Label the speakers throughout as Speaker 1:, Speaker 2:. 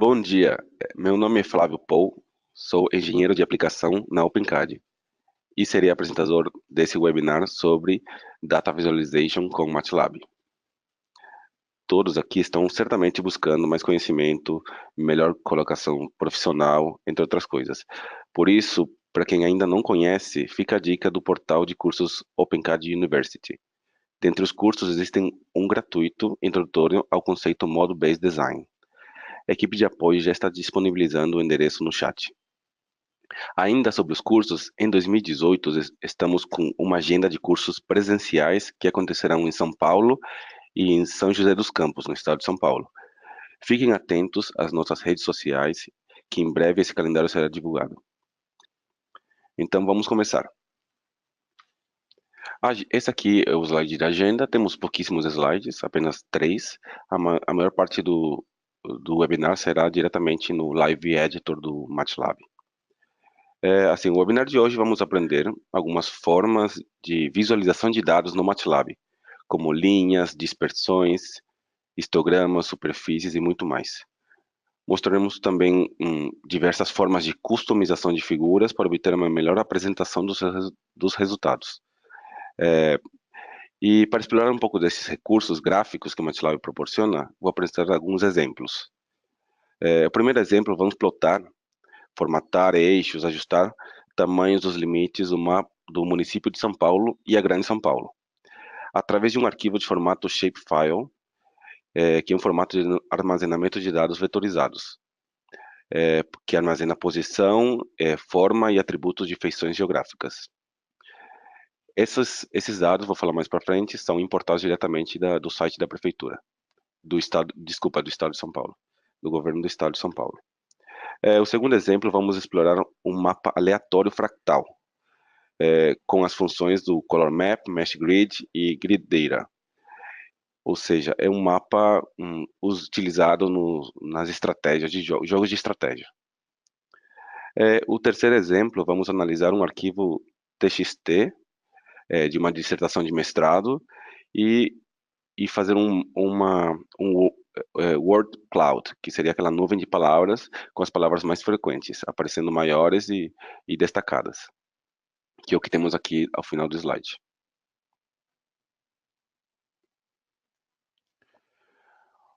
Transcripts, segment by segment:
Speaker 1: Bom dia, meu nome é Flávio Pou, sou engenheiro de aplicação na OpenCAD e serei apresentador desse webinar sobre Data Visualization com MATLAB. Todos aqui estão certamente buscando mais conhecimento, melhor colocação profissional, entre outras coisas. Por isso, para quem ainda não conhece, fica a dica do portal de cursos OpenCAD University. Dentre os cursos existem um gratuito introdutório ao conceito Model-Based Design. A equipe de apoio já está disponibilizando o endereço no chat. Ainda sobre os cursos, em 2018 estamos com uma agenda de cursos presenciais que acontecerão em São Paulo e em São José dos Campos, no estado de São Paulo. Fiquem atentos às nossas redes sociais, que em breve esse calendário será divulgado. Então vamos começar. Esse aqui é o slide da agenda, temos pouquíssimos slides, apenas 3. A maior parte do webinar será diretamente no Live Editor do MATLAB. Assim, o webinar de hoje vamos aprender algumas formas de visualização de dados no MATLAB, como linhas, dispersões, histogramas, superfícies e muito mais. Mostraremos também diversas formas de customização de figuras para obter uma melhor apresentação dos resultados. E para explorar um pouco desses recursos gráficos que o MATLAB proporciona, vou apresentar alguns exemplos. O primeiro exemplo, vamos plotar, formatar eixos, ajustar tamanhos dos limites do mapa do município de São Paulo e a Grande São Paulo, através de um arquivo de formato shapefile, que é um formato de armazenamento de dados vetorizados, que armazena posição, forma e atributos de feições geográficas. Esses dados, vou falar mais para frente, são importados diretamente do site da prefeitura, do estado de São Paulo, do governo do estado de São Paulo. O segundo exemplo, vamos explorar um mapa aleatório fractal, com as funções do Color Map, Mesh Grid e Grid Data. Ou seja, é um mapa utilizado nas estratégias de jogos de estratégia. O terceiro exemplo, vamos analisar um arquivo TXT de uma dissertação de mestrado e fazer um word cloud, que seria aquela nuvem de palavras com as palavras mais frequentes, aparecendo maiores e destacadas, que é o que temos aqui ao final do slide.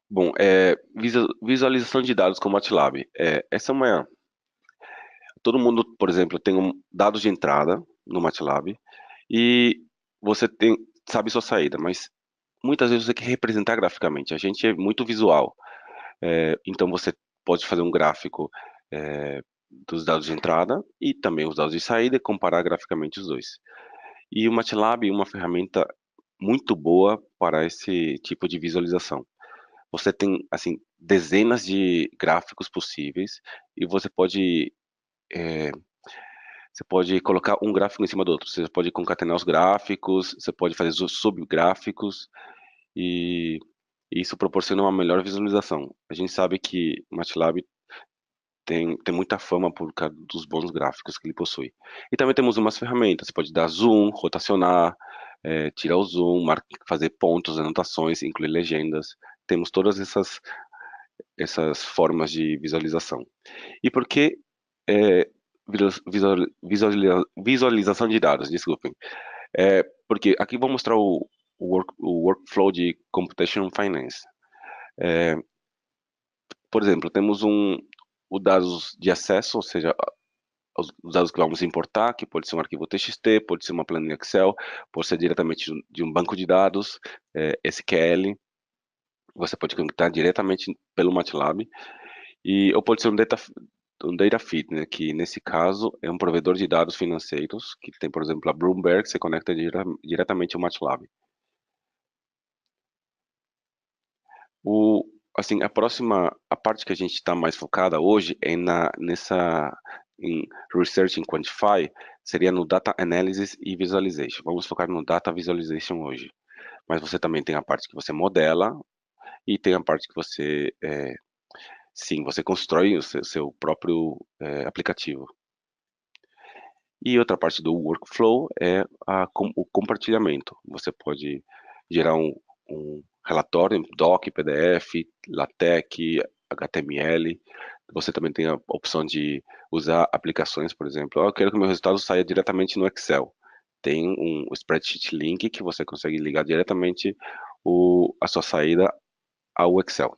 Speaker 1: Bom, visualização de dados com MATLAB. Essa é uma... Todo mundo, por exemplo, tem dados de entrada no MATLAB e você sabe sua saída, mas muitas vezes você quer representar graficamente. A gente é muito visual. Então você pode fazer um gráfico dos dados de entrada e também os dados de saída e comparar graficamente os dois. E o MATLAB é uma ferramenta muito boa para esse tipo de visualização. Você tem, assim, dezenas de gráficos possíveis e você pode colocar um gráfico em cima do outro. Você pode concatenar os gráficos, você pode fazer subgráficos e isso proporciona uma melhor visualização. A gente sabe que o MATLAB tem muita fama por causa dos bons gráficos que ele possui. E também temos umas ferramentas, você pode dar zoom, rotacionar, tirar o zoom, fazer pontos, anotações, incluir legendas. Temos todas essas formas de visualização. E por que visualização de dados? Desculpem. Porque aqui vou mostrar o workflow de Computation Finance. Por exemplo, temos os dados de acesso, ou seja, os dados que vamos importar, que pode ser um arquivo TXT, pode ser uma planilha Excel, pode ser diretamente de um banco de dados, SQL, você pode conectar diretamente pelo MATLAB, ou pode ser um data feed, né, que nesse caso é um provedor de dados financeiros, que tem, por exemplo, a Bloomberg, você conecta diretamente ao MATLAB. Assim, a parte que a gente está mais focada hoje é em Research and Quantify, seria no Data Analysis e Visualization. Vamos focar no Data Visualization hoje. Mas você também tem a parte que você modela e tem a parte que você, sim, você constrói o seu próprio aplicativo. E outra parte do workflow é o compartilhamento. Você pode gerar um relatório, doc, PDF, LaTeX, HTML. Você também tem a opção de usar aplicações, por exemplo. Eu quero que o meu resultado saia diretamente no Excel. Tem um spreadsheet link que você consegue ligar diretamente a sua saída ao Excel.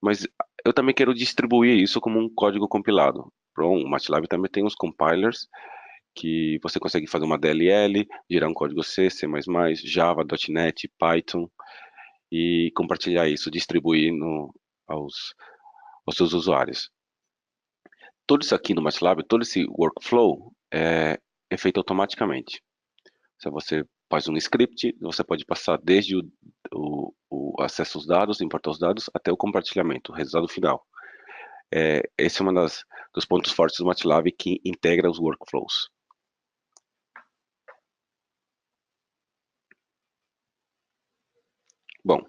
Speaker 1: Mas eu também quero distribuir isso como um código compilado. Pronto, o MATLAB também tem os compilers que você consegue fazer uma DLL, gerar um código C, C++, Java, .NET, Python e compartilhar isso, distribuir aos seus usuários. Tudo isso aqui no MATLAB, todo esse workflow é feito automaticamente. Se você faz um script, você pode passar desde o acesso aos dados, importar os dados, até o compartilhamento, o resultado final. Esse é um dos pontos fortes do MATLAB que integra os workflows. Bom,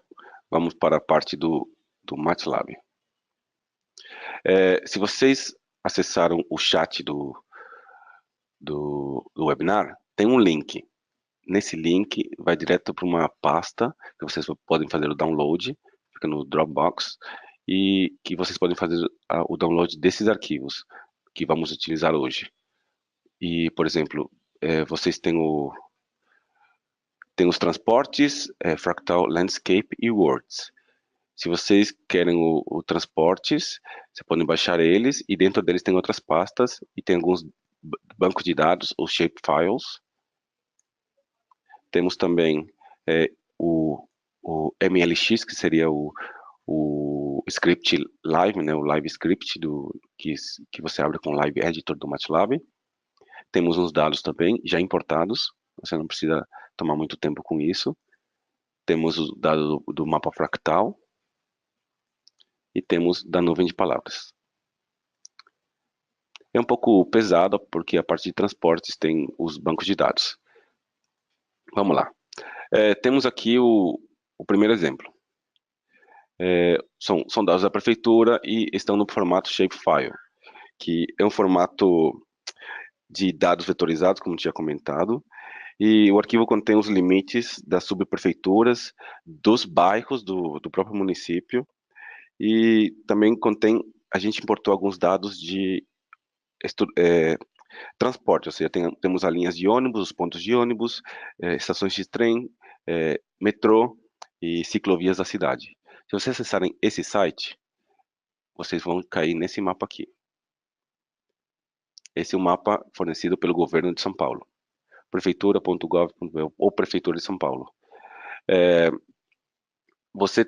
Speaker 1: vamos para a parte do MATLAB. Se vocês acessaram o chat do webinar, tem um link. Nesse link vai direto para uma pasta que vocês podem fazer o download, fica no Dropbox, e que vocês podem fazer o download desses arquivos que vamos utilizar hoje. E, por exemplo, vocês têm os transportes, Fractal, Landscape e Words. Se vocês querem o transportes, vocês podem baixar eles e dentro deles tem outras pastas e tem alguns bancos de dados, os shapefiles. Temos também o MLX, que seria o script live, né, o live script que você abre com o Live Editor do MATLAB. Temos uns dados também já importados, você não precisa tomar muito tempo com isso. Temos os dados do mapa fractal e temos da nuvem de palavras. É um pouco pesado porque a parte de transportes tem os bancos de dados. Vamos lá. Temos aqui o primeiro exemplo. São dados da prefeitura e estão no formato shapefile, que é um formato de dados vetorizados, como tinha comentado, e o arquivo contém os limites das subprefeituras, dos bairros do próprio município, e também a gente importou alguns dados de transporte, ou seja, temos as linhas de ônibus, os pontos de ônibus, estações de trem, metrô e ciclovias da cidade. Se vocês acessarem esse site, vocês vão cair nesse mapa aqui. Esse é o mapa fornecido pelo governo de São Paulo, prefeitura.gov.br ou Prefeitura de São Paulo. Você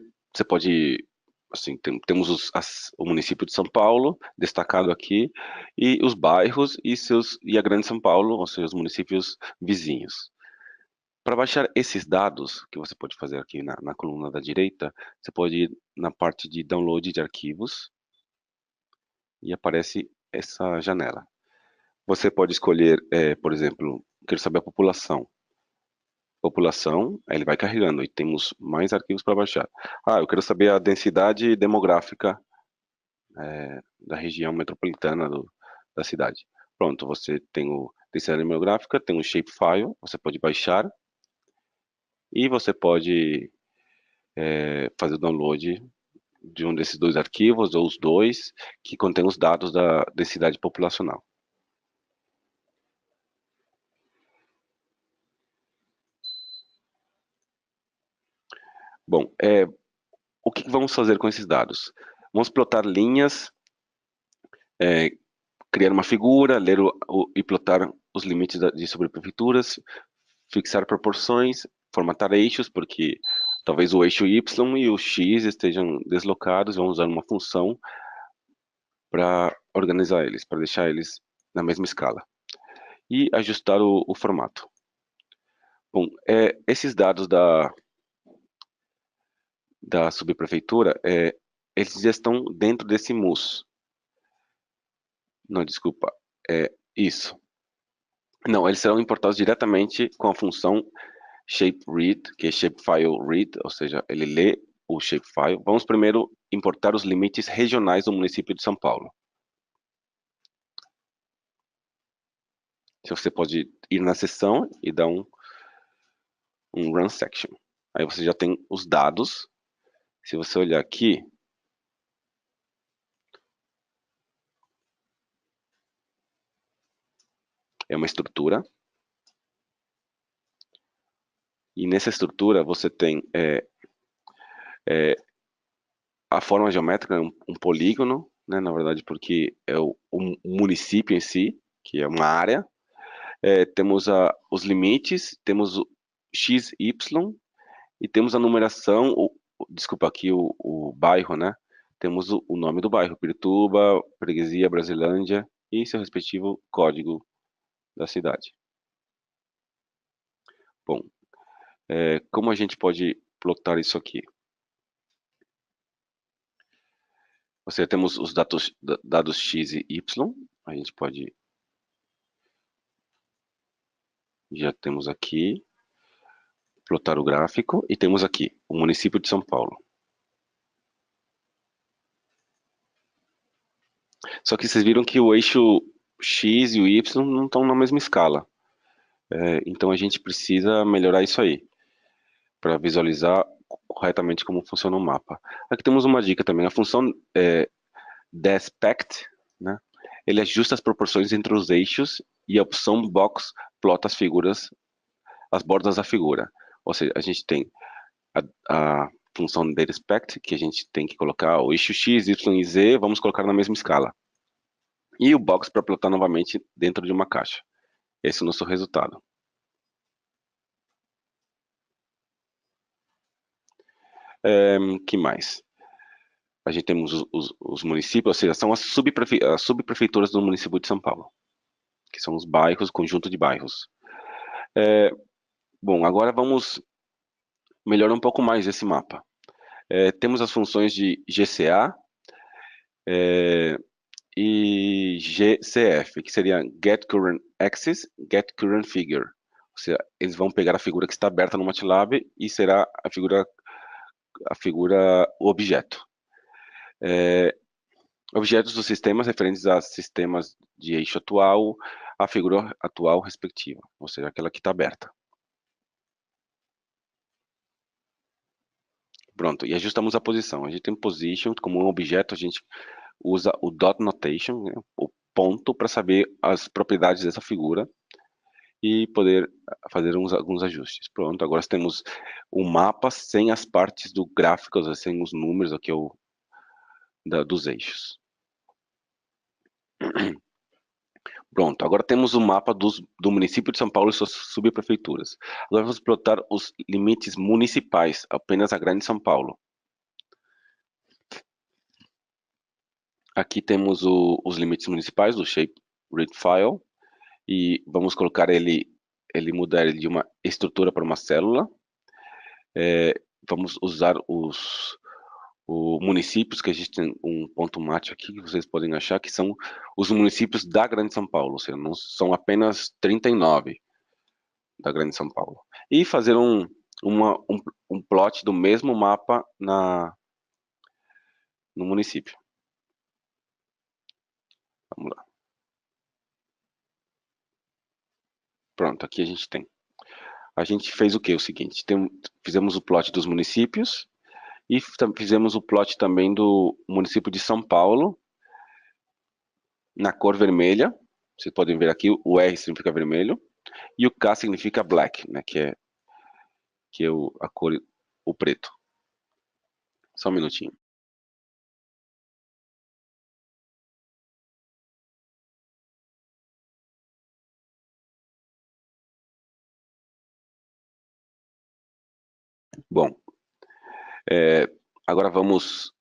Speaker 1: pode, assim, temos o município de São Paulo destacado aqui e os bairros e a Grande São Paulo, ou seja, os municípios vizinhos. Para baixar esses dados, que você pode fazer aqui na coluna da direita, você pode ir na parte de download de arquivos e aparece essa janela. Você pode escolher, por exemplo, quero saber a população. População, aí ele vai carregando e temos mais arquivos para baixar. Eu quero saber a densidade demográfica da região metropolitana da cidade. Pronto, você tem o densidade demográfica, tem o shapefile, você pode baixar e você pode fazer o download de um desses dois arquivos, ou os dois, que contém os dados da densidade populacional. Bom, o que vamos fazer com esses dados? Vamos plotar linhas, criar uma figura, ler e plotar os limites de sobreprefeituras, fixar proporções, formatar eixos, porque talvez o eixo Y e o X estejam deslocados, vamos usar uma função para organizar eles, para deixar eles na mesma escala. E ajustar o formato. Bom, esses dados da subprefeitura, eles já estão dentro desse MUS. Não, desculpa, isso. Não, eles serão importados diretamente com a função shapeRead, que é shapefileRead, ou seja, ele lê o shapefile. Vamos primeiro importar os limites regionais do município de São Paulo. Você pode ir na seção e dar um run section. Aí você já tem os dados. Se você olhar aqui, é uma estrutura. E nessa estrutura você tem a forma geométrica, um polígono, né, na verdade, porque é o município em si, que é uma área. Temos os limites, temos o x, y, e temos a numeração, desculpa, aqui o bairro, né? Temos o nome do bairro, Pirituba, Freguesia, Brasilândia, e seu respectivo código da cidade. Bom, como a gente pode plotar isso aqui? Temos os dados x e y, a gente pode... Já temos aqui, plotar o gráfico, e temos aqui o município de São Paulo. Só que vocês viram que o eixo x e o y não estão na mesma escala. Então a gente precisa melhorar isso aí, para visualizar corretamente como funciona o mapa. Aqui temos uma dica também, a função despect, né? Ele ajusta as proporções entre os eixos, e a opção box plota as bordas da figura. Ou seja, a gente tem a função despect, que a gente tem que colocar o eixo x, y e z, vamos colocar na mesma escala. E o box para plotar novamente dentro de uma caixa. Esse é o nosso resultado. Que mais? A gente temos os municípios, ou seja, são as subprefeituras do município de São Paulo, que são os bairros, conjunto de bairros. Bom, agora vamos melhorar um pouco mais esse mapa. Temos as funções de GCA e GCF, que seria Get Current Axis, Get Current Figure. Ou seja, eles vão pegar a figura que está aberta no MATLAB e será a figura objeto. Objetos dos sistemas referentes a sistemas de eixo atual, a figura atual respectiva, ou seja, aquela que está aberta. Pronto, e ajustamos a posição. A gente tem position como um objeto, a gente usa o dot notation, né, o ponto, para saber as propriedades dessa figura e poder fazer alguns ajustes. Pronto, agora temos o mapa sem as partes do gráfico, sem os números aqui dos eixos. Pronto, agora temos o mapa do município de São Paulo e suas subprefeituras. Agora vamos plotar os limites municipais, apenas a Grande São Paulo. Aqui temos os limites municipais do shape read file, e vamos colocar mudar ele de uma estrutura para uma célula. Vamos usar os municípios, que a gente tem um ponto mate aqui, que vocês podem achar que são os municípios da Grande São Paulo, ou seja, não são apenas 39 da Grande São Paulo. E fazer um plot do mesmo mapa no município. Vamos lá. Pronto, aqui a gente tem. A gente fez o que? O seguinte, fizemos o plot dos municípios e fizemos o plot também do município de São Paulo, na cor vermelha. Vocês podem ver aqui, o R significa vermelho, e o K significa black, né, que é a cor, o preto. Só um minutinho. Bom, agora vamos,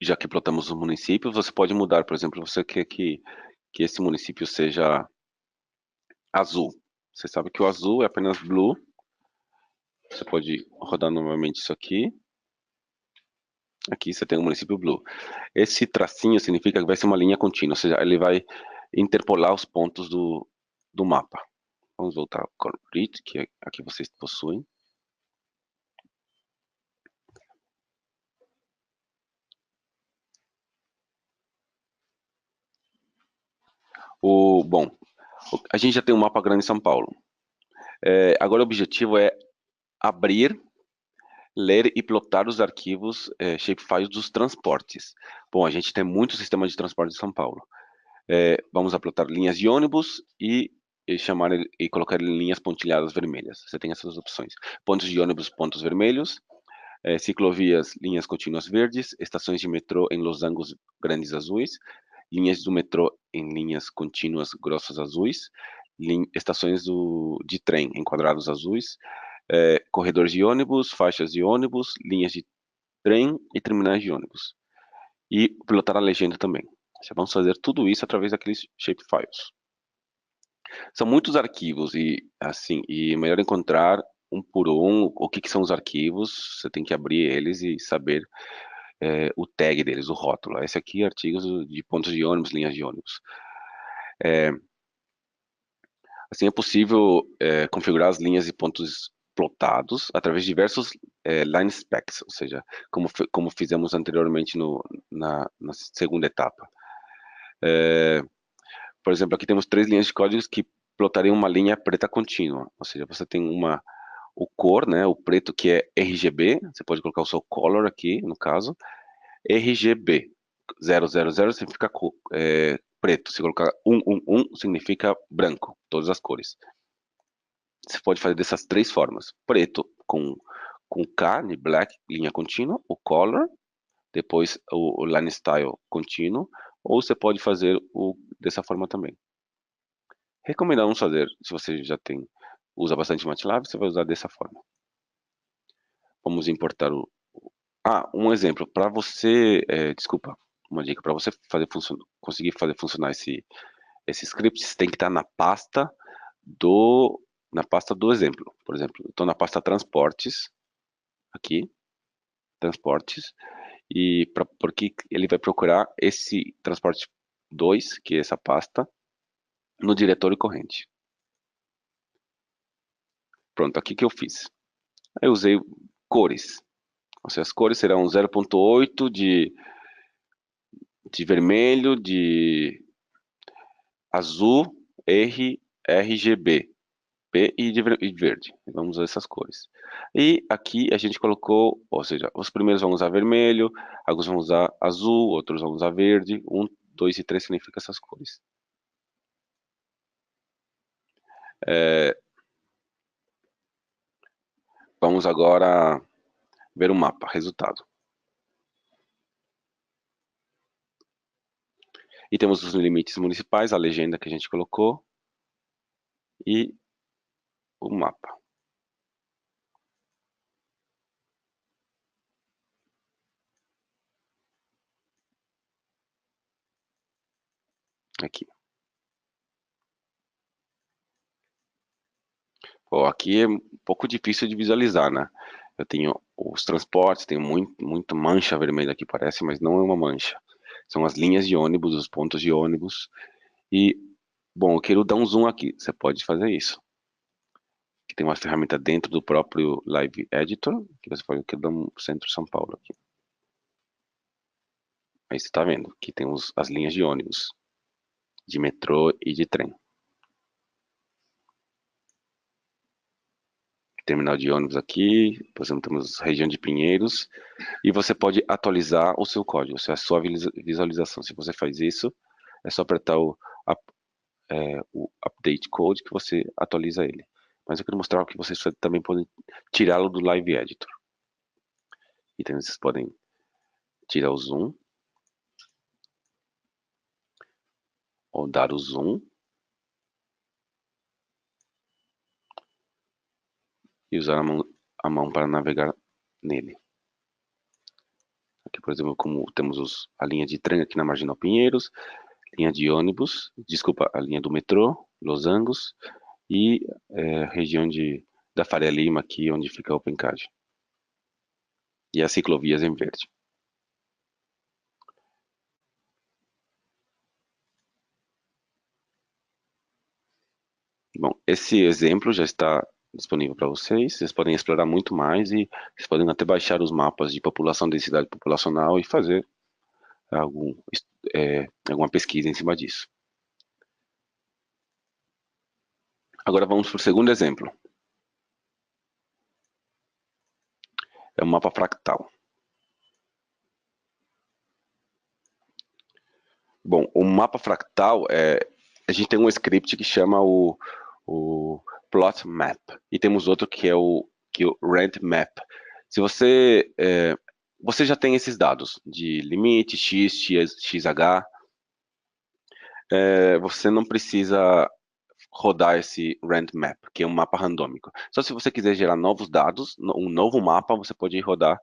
Speaker 1: já que plotamos os municípios, você pode mudar, por exemplo, você quer que esse município seja azul. Você sabe que o azul é apenas blue. Você pode rodar novamente isso aqui. Aqui você tem o município blue. Esse tracinho significa que vai ser uma linha contínua, ou seja, ele vai interpolar os pontos do mapa. Vamos voltar ao grid, que aqui vocês possuem. Bom, a gente já tem um mapa grande em São Paulo. Agora o objetivo é abrir, ler e plotar os arquivos shapefiles dos transportes. Bom, a gente tem muito sistema de transporte em São Paulo. Vamos plotar linhas de ônibus e colocar em linhas pontilhadas vermelhas. Você tem essas opções. Pontos de ônibus, pontos vermelhos. Ciclovias, linhas contínuas verdes. Estações de metrô em losangos grandes azuis. Linhas do metrô em linhas contínuas grossas azuis. Estações de trem em quadrados azuis. Corredores de ônibus, faixas de ônibus, linhas de trem e terminais de ônibus. E pilotar a legenda também. Vamos fazer tudo isso através daqueles shapefiles. São muitos arquivos e assim, e é melhor encontrar um por um o que são os arquivos. Você tem que abrir eles e saber o tag deles, o rótulo. Esse aqui é artigos de pontos de ônibus, linhas de ônibus. Assim é possível configurar as linhas e pontos plotados através de diversos line specs, ou seja, como fizemos anteriormente na segunda etapa. Por exemplo, aqui temos 3 linhas de códigos que plotariam uma linha preta contínua, ou seja, você tem o cor, né, o preto que é RGB, você pode colocar o seu color aqui, no caso, RGB, 000 significa preto, se colocar 111 significa branco, todas as cores. Você pode fazer dessas 3 formas, preto com K, de black, linha contínua, o color, depois o line style contínuo, ou você pode fazer dessa forma também. Recomendamos fazer, se você já usa bastante MATLAB, você vai usar dessa forma. Vamos importar um exemplo, para você, uma dica, para você conseguir fazer funcionar esse script, você tem que estar na pasta do exemplo. Por exemplo, estou na pasta transportes, aqui, transportes, e porque ele vai procurar esse transporte 2, que é essa pasta, no diretório corrente. Pronto, aqui que eu fiz. Eu usei cores. Ou seja, as cores serão 0.8 de vermelho, de azul, RGB, P e de verde. Vamos usar essas cores. E aqui a gente colocou, ou seja, os primeiros vão usar vermelho, alguns vão usar azul, outros vão usar verde. 1, 2 e 3 significa essas cores. Vamos agora ver o mapa, resultado. E temos os limites municipais, a legenda que a gente colocou e o mapa. Aqui. Aqui é um pouco difícil de visualizar, né? Eu tenho os transportes, tenho muito mancha vermelha aqui, parece, mas não é uma mancha. São as linhas de ônibus, os pontos de ônibus. E, bom, eu quero dar um zoom aqui. Você pode fazer isso. Aqui tem uma ferramenta dentro do próprio Live Editor, que você pode dar um centro São Paulo aqui. Aí você está vendo que tem as linhas de ônibus, de metrô e de trem. Terminal de ônibus aqui, por exemplo, temos região de Pinheiros, e você pode atualizar o seu código, a sua visualização. Se você faz isso, é só apertar o Update Code que você atualiza ele. Mas eu quero mostrar que vocês também podem tirá-lo do Live Editor. Então vocês podem tirar o zoom, ou dar o zoom, e usar a mão para navegar nele. Aqui, por exemplo, como temos a linha de trem aqui na Marginal Pinheiros, linha de ônibus, desculpa, a linha do metrô, Losangos, e região da Faria Lima, aqui onde fica o Pencade. E as ciclovias em verde. Bom, esse exemplo já está disponível para vocês. Vocês podem explorar muito mais e vocês podem até baixar os mapas de população, densidade populacional e fazer alguma pesquisa em cima disso. Agora vamos para o segundo exemplo. É um mapa fractal. Bom, o mapa fractal, a gente tem um script que chama o plot map, e temos outro que é o rand map. Se você já tem esses dados de limite, x, xh, você não precisa rodar esse rand map, que é um mapa randômico. Só se você quiser gerar novos dados, um novo mapa, você pode rodar,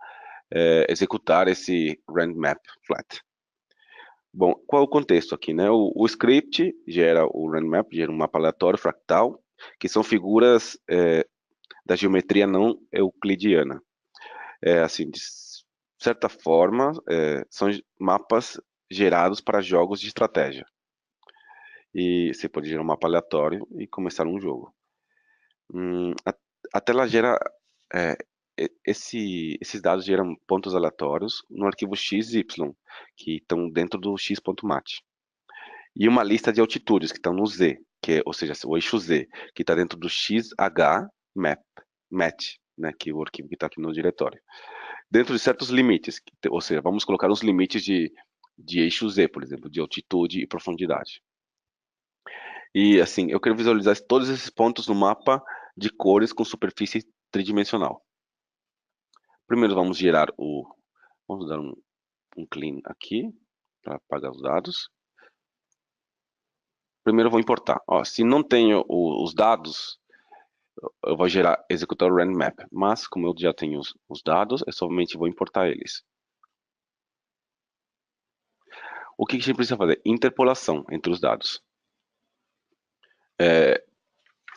Speaker 1: executar esse rand map flat. Bom, qual é o contexto aqui, né? O script gera o rand map, gera um mapa aleatório fractal, que são figuras da geometria não euclidiana. Assim, de certa forma, são mapas gerados para jogos de estratégia. E você pode gerar um mapa aleatório e começar um jogo. A tela gera, esses dados geram pontos aleatórios no arquivo x e y, que estão dentro do x.mat. E uma lista de altitudes que estão no z, ou seja, o eixo z, que está dentro do xh mat, né, que é o arquivo que está aqui no diretório. Dentro de certos limites, ou seja, vamos colocar os limites de eixo z, por exemplo, de altitude e profundidade. E assim, eu quero visualizar todos esses pontos no mapa de cores com superfície tridimensional. Primeiro vamos gerar vamos dar um clean aqui, para apagar os dados. Primeiro eu vou importar. Se não tenho os dados, eu vou executar o rand map. Mas, como eu já tenho os dados, eu somente vou importar eles. O que a gente precisa fazer? Interpolação entre os dados.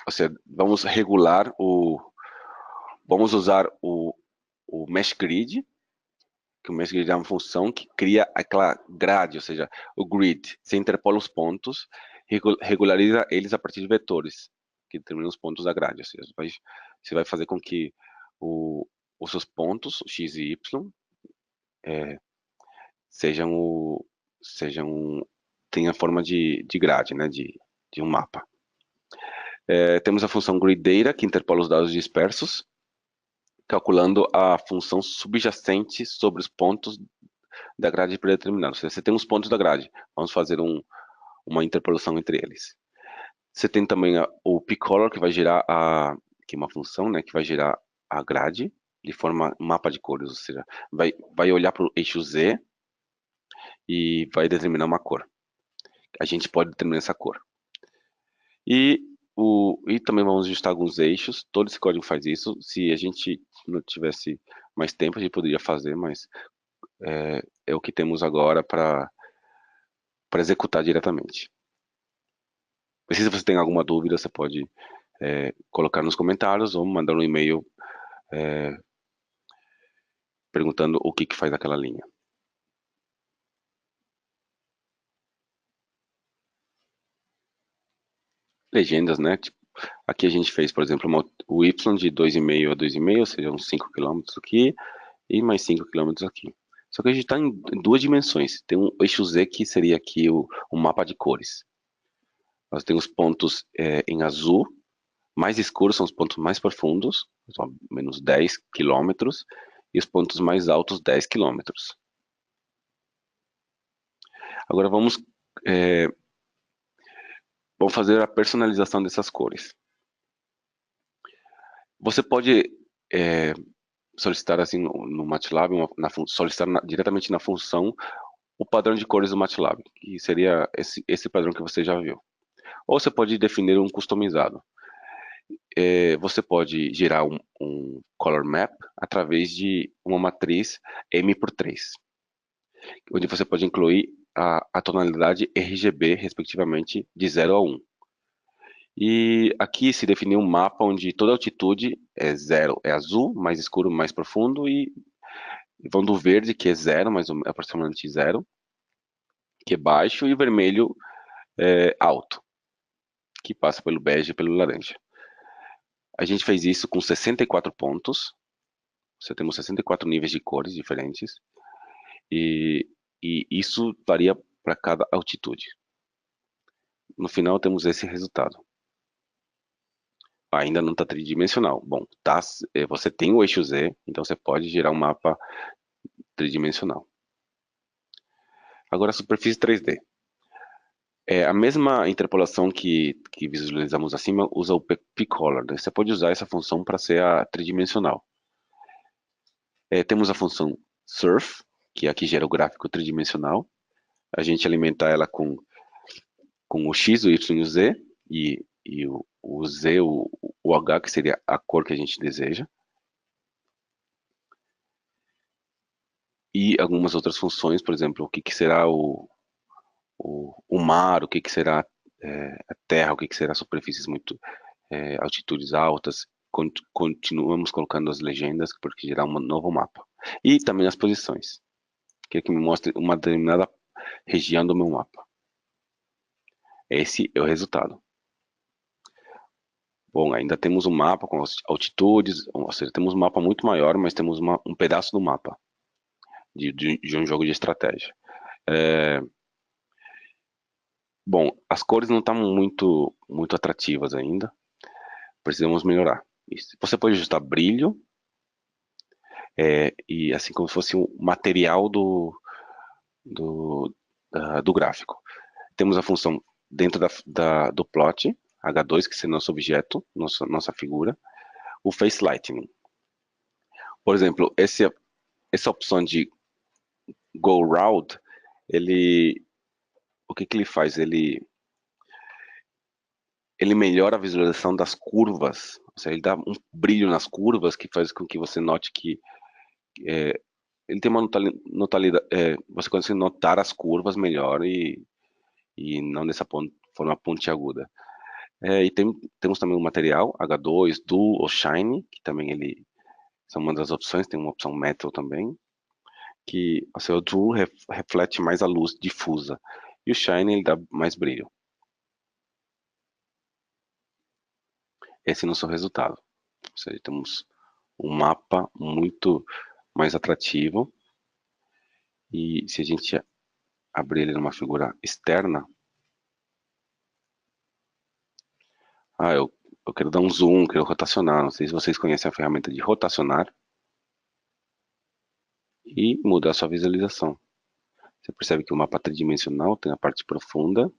Speaker 1: Ou seja, vamos regular vamos usar o mesh grid, que o mesh grid é uma função que cria aquela grade, ou seja, o grid. Você interpola os pontos, regulariza eles a partir de vetores, que determinam os pontos da grade. Ou seja, você vai fazer com que os seus pontos, x e y, tenham a forma de grade, né, de um mapa. Temos a função gridData, que interpola os dados dispersos, calculando a função subjacente sobre os pontos da grade predeterminada. Ou seja, você tem os pontos da grade, vamos fazer uma interpolação entre eles. Você tem também o pcolor, que vai gerar que é uma função, né, que vai gerar a grade de forma mapa de cores, ou seja, vai olhar para o eixo Z e vai determinar uma cor. A gente pode determinar essa cor. E também vamos ajustar alguns eixos. Todo esse código faz isso. Se a gente não tivesse mais tempo, a gente poderia fazer, mas é o que temos agora para executar diretamente. Se você tem alguma dúvida, você pode colocar nos comentários ou mandar um e-mail perguntando o que faz aquela linha. Legendas, né? Aqui a gente fez, por exemplo, o y de 2,5 a 2,5, ou seja, uns 5 km aqui, e mais 5 km aqui. Só que a gente está em duas dimensões. Tem um eixo Z, que seria aqui o mapa de cores. Nós temos pontos em azul, mais escuros são os pontos mais profundos, menos 10 km, e os pontos mais altos, 10 km. Agora vamos fazer a personalização dessas cores. Você pode solicitar assim no MATLAB, solicitar diretamente na função o padrão de cores do MATLAB, que seria esse padrão que você já viu. Ou você pode definir um customizado. Você pode gerar um color map através de uma matriz M×3, onde você pode incluir a tonalidade RGB, respectivamente, de 0 a 1. E aqui se definiu um mapa onde toda altitude é 0, é azul, mais escuro, mais profundo, e vão do verde, que é 0, mais aproximadamente 0, que é baixo, e vermelho alto, que passa pelo bege e pelo laranja. A gente fez isso com 64 pontos. Você temos 64 níveis de cores diferentes. E isso varia para cada altitude. No final temos esse resultado. Ainda não está tridimensional. Bom, você tem o eixo Z, então você pode gerar um mapa tridimensional. Agora a superfície 3D. A mesma interpolação que visualizamos acima usa o p-color, né? Você pode usar essa função para ser a tridimensional. Temos a função surf, que aqui gera o gráfico tridimensional. A gente alimenta ela com o x, o y e o z, e o z, o h, que seria a cor que a gente deseja. E algumas outras funções, por exemplo, o que será o mar, o que será a terra, o que será superfícies muito altitudes altas. Continuamos colocando as legendas, porque gerar um novo mapa. E também as posições, que me mostre uma determinada região do meu mapa. Esse é o resultado. Bom, ainda temos um mapa com as altitudes, ou seja, temos um mapa muito maior, mas temos um pedaço do mapa de um jogo de estratégia. Bom, as cores não estão muito atrativas ainda. Precisamos melhorar. Você pode ajustar brilho, e assim como se fosse um material do gráfico. Temos a função dentro do plot, H2, que seria nosso objeto, nossa figura, o Face Lightning. Por exemplo, essa opção de Go Round, o que ele faz? Ele melhora a visualização das curvas, ou seja, ele dá um brilho nas curvas que faz com que você note que ele tem uma notalidade, você consegue notar as curvas melhor e não dessa forma pontiaguda. E temos também o material H2, Dual ou Shine, que também são uma das opções, tem uma opção Metal também, que o seu Dual reflete mais a luz difusa, e o Shine ele dá mais brilho. Esse é o nosso resultado. Ou seja, temos um mapa muito mais atrativo, e se a gente abrir ele numa figura externa, eu quero dar um zoom, quero rotacionar, não sei se vocês conhecem a ferramenta de rotacionar, e mudar sua visualização. Você percebe que o mapa tridimensional tem a parte profunda,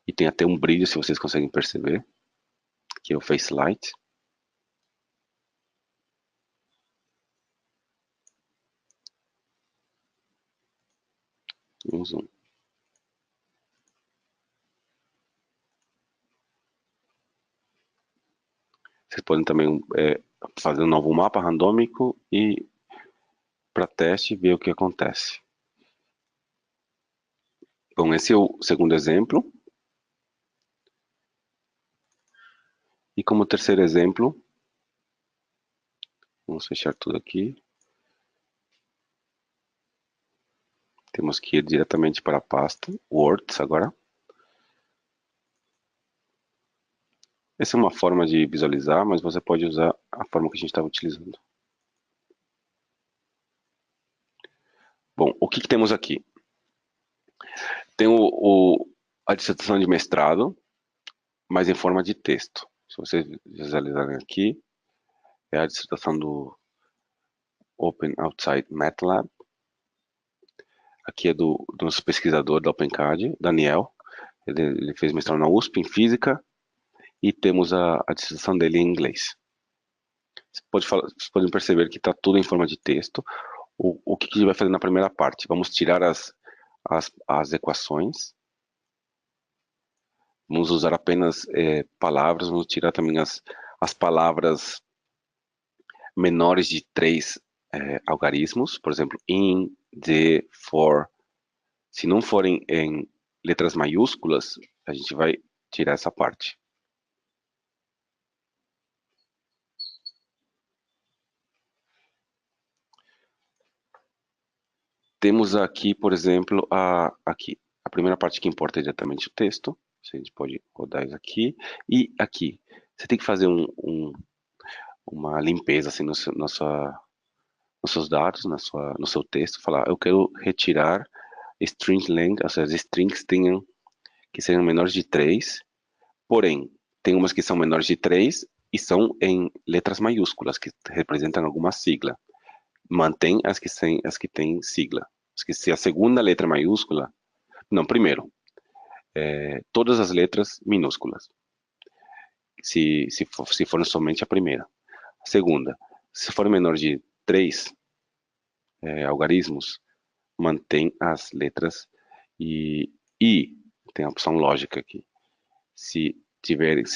Speaker 1: e tem até um brilho, se vocês conseguem perceber, que é o Face Light. E um zoom. Vocês podem também fazer um novo mapa randômico e para teste ver o que acontece. Bom, esse é o segundo exemplo. E como terceiro exemplo, vamos fechar tudo aqui. Temos que ir diretamente para a pasta Words agora. Essa é uma forma de visualizar, mas você pode usar a forma que a gente estava utilizando. Bom, o que temos aqui? Tem a dissertação de mestrado, mas em forma de texto. Se vocês visualizarem aqui, é a dissertação do Open Outside MATLAB. Aqui é do nosso pesquisador da OpenCAD, Daniel. Ele fez mestrado na USP em Física, e temos a dissertação dele em inglês. Vocês podem perceber que está tudo em forma de texto. O que a gente vai fazer na primeira parte? Vamos tirar as equações. Vamos usar apenas palavras. Vamos tirar também as palavras menores de 3 algarismos. Por exemplo, in, de, for. Se não forem em letras maiúsculas, a gente vai tirar essa parte. Temos aqui, por exemplo, a primeira parte que importa é diretamente o texto. A gente pode rodar isso aqui. E aqui, você tem que fazer uma limpeza assim, nos seus dados, no seu texto. Falar, eu quero retirar string length, ou seja, as strings que sejam menores de 3. Porém, tem umas que são menores de 3 e são em letras maiúsculas, que representam alguma sigla. Mantém as que têm sigla. Se a segunda letra é maiúscula, Não, primeiro, todas as letras minúsculas, se for somente a primeira. A segunda, se for menor de 3 algarismos, mantém as letras e tem a opção lógica aqui. Se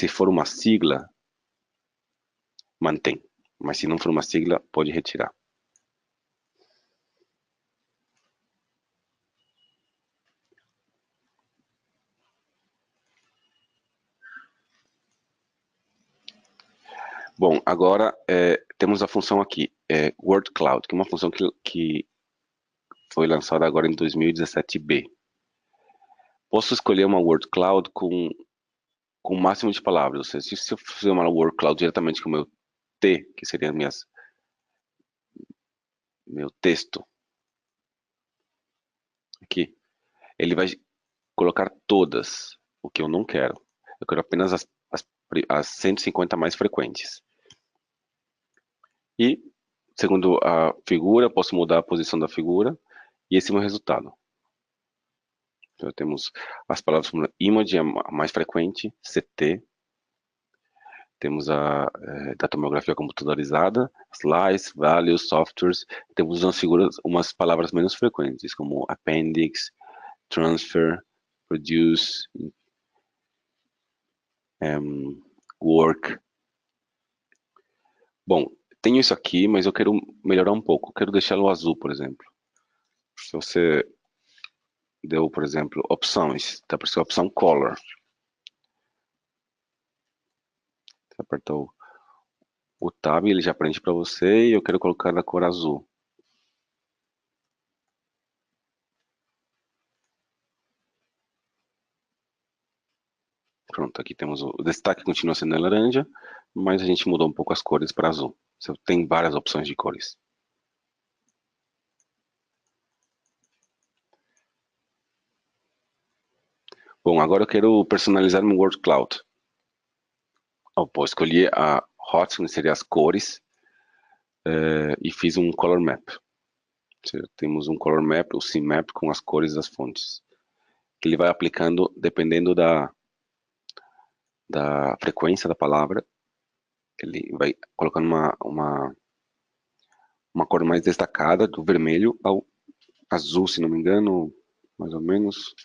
Speaker 1: for uma sigla, mantém. Mas se não for uma sigla, pode retirar. Bom, agora temos a função aqui, Word Cloud, que é uma função que foi lançada agora em 2017B. Posso escolher uma Word Cloud com o máximo de palavras. Ou seja, se eu fizer uma Word Cloud diretamente com o meu T, que seria meu texto, aqui, ele vai colocar todas, o que eu não quero. Eu quero apenas as 150 mais frequentes. E, segundo a figura, posso mudar a posição da figura, e esse é o meu resultado. Então, temos as palavras como image, a mais frequente, CT, temos a datomografia computadorizada, slice, values, softwares, temos umas palavras menos frequentes, como appendix, transfer, produce, work. Bom, tenho isso aqui, mas eu quero melhorar um pouco. Quero deixá-lo azul, por exemplo. Se você deu, por exemplo, opções, tá? Por isso a opção color. Você apertou o tab, ele já prende para você e eu quero colocar na cor azul. Pronto, aqui temos o destaque continua sendo laranja, mas a gente mudou um pouco as cores para azul. Você tem várias opções de cores. Bom, agora eu quero personalizar meu Word Cloud. Eu escolhi a Hot, que seria as cores, e fiz um Color Map. Temos um Color Map, o Scene Map, com as cores das fontes. Que ele vai aplicando dependendo da frequência da palavra. Ele vai colocando uma cor mais destacada, do vermelho ao azul, se não me engano, mais ou menos,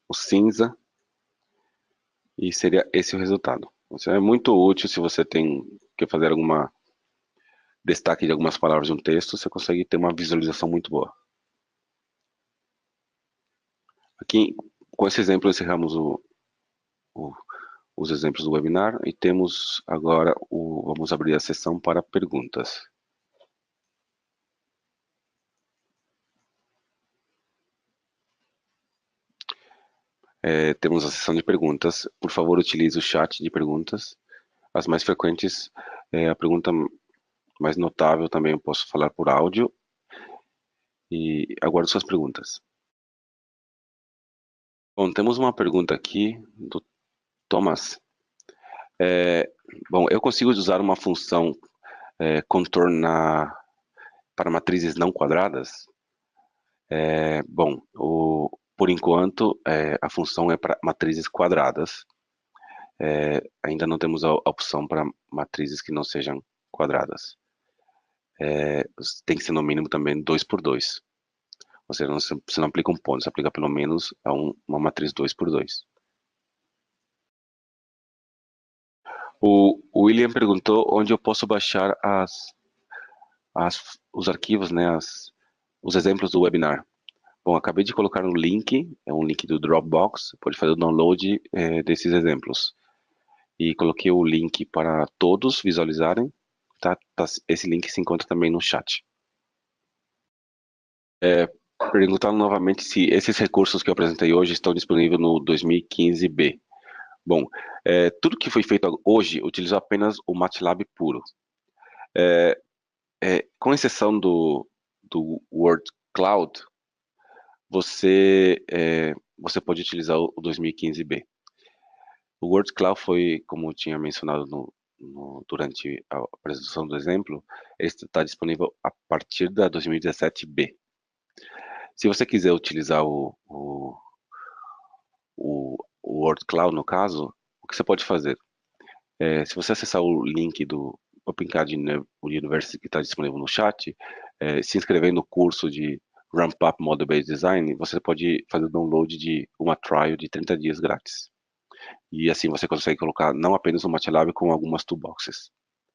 Speaker 1: o cinza, e seria esse o resultado. Isso é muito útil se você tem que fazer alguma destaque de algumas palavras de um texto, você consegue ter uma visualização muito boa. Aqui, com esse exemplo, encerramos os exemplos do webinar e temos agora vamos abrir a sessão para perguntas. Temos a sessão de perguntas. Por favor, utilize o chat de perguntas. As mais frequentes, a pergunta mais notável também eu posso falar por áudio. E aguardo suas perguntas. Bom, temos uma pergunta aqui do Thomas. Bom, eu consigo usar uma função contornar para matrizes não quadradas? Bom, por enquanto, a função é para matrizes quadradas. Ainda não temos a opção para matrizes que não sejam quadradas. Tem que ser no mínimo também 2 por 2. Ou seja, você não aplica um ponto, você aplica pelo menos a uma matriz 2 por 2. O William perguntou onde eu posso baixar os arquivos, né, os exemplos do webinar. Bom, acabei de colocar um link, é um link do Dropbox, pode fazer o download desses exemplos. E coloquei o link para todos visualizarem, tá? Esse link se encontra também no chat. Perguntando novamente se esses recursos que eu apresentei hoje estão disponíveis no 2015B. Bom, tudo que foi feito hoje utilizou apenas o MATLAB puro. Com exceção do Word Cloud, você pode utilizar o 2015B. O Word Cloud foi, como eu tinha mencionado durante a apresentação do exemplo, ele está disponível a partir da 2017B. Se você quiser utilizar o Word Cloud, no caso, o que você pode fazer? Se você acessar o link do OpenCAD University que está disponível no chat, se inscrever no curso de Ramp Up Model-Based Design, você pode fazer o download de uma trial de 30 dias grátis. E assim você consegue colocar não apenas o MATLAB, com algumas toolboxes.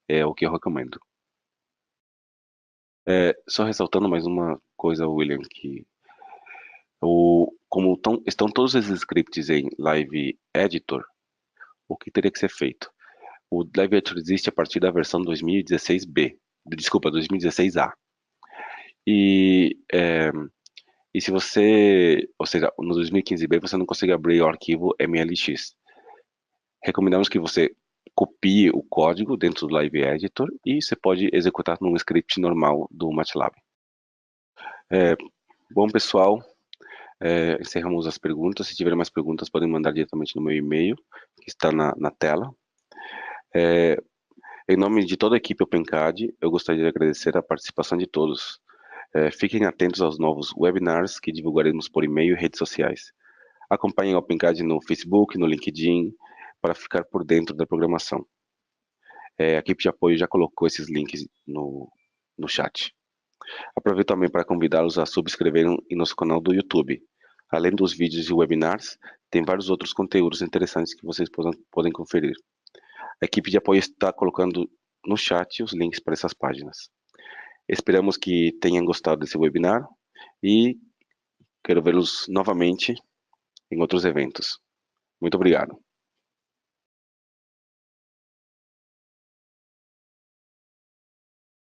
Speaker 1: É o que eu recomendo. Só ressaltando mais uma coisa, William, que como estão todos esses scripts em Live Editor, o que teria que ser feito? O Live Editor existe a partir da versão 2016B, desculpa, 2016A. E se você, ou seja, no 2015B você não consegue abrir o arquivo MLX. Recomendamos que você copie o código dentro do Live Editor e você pode executar num script normal do MATLAB. Bom, pessoal, encerramos as perguntas. Se tiverem mais perguntas, podem mandar diretamente no meu e-mail, que está na tela. Em nome de toda a equipe OpenCAD, eu gostaria de agradecer a participação de todos. Fiquem atentos aos novos webinars que divulgaremos por e-mail e redes sociais. Acompanhem o OpenCAD no Facebook, no LinkedIn, para ficar por dentro da programação. A equipe de apoio já colocou esses links no chat. Aproveito também para convidá-los a subscreverem em nosso canal do YouTube. Além dos vídeos e webinars, tem vários outros conteúdos interessantes que vocês podem conferir. A equipe de apoio está colocando no chat os links para essas páginas. Esperamos que tenham gostado desse webinar e quero vê-los novamente em outros eventos. Muito obrigado.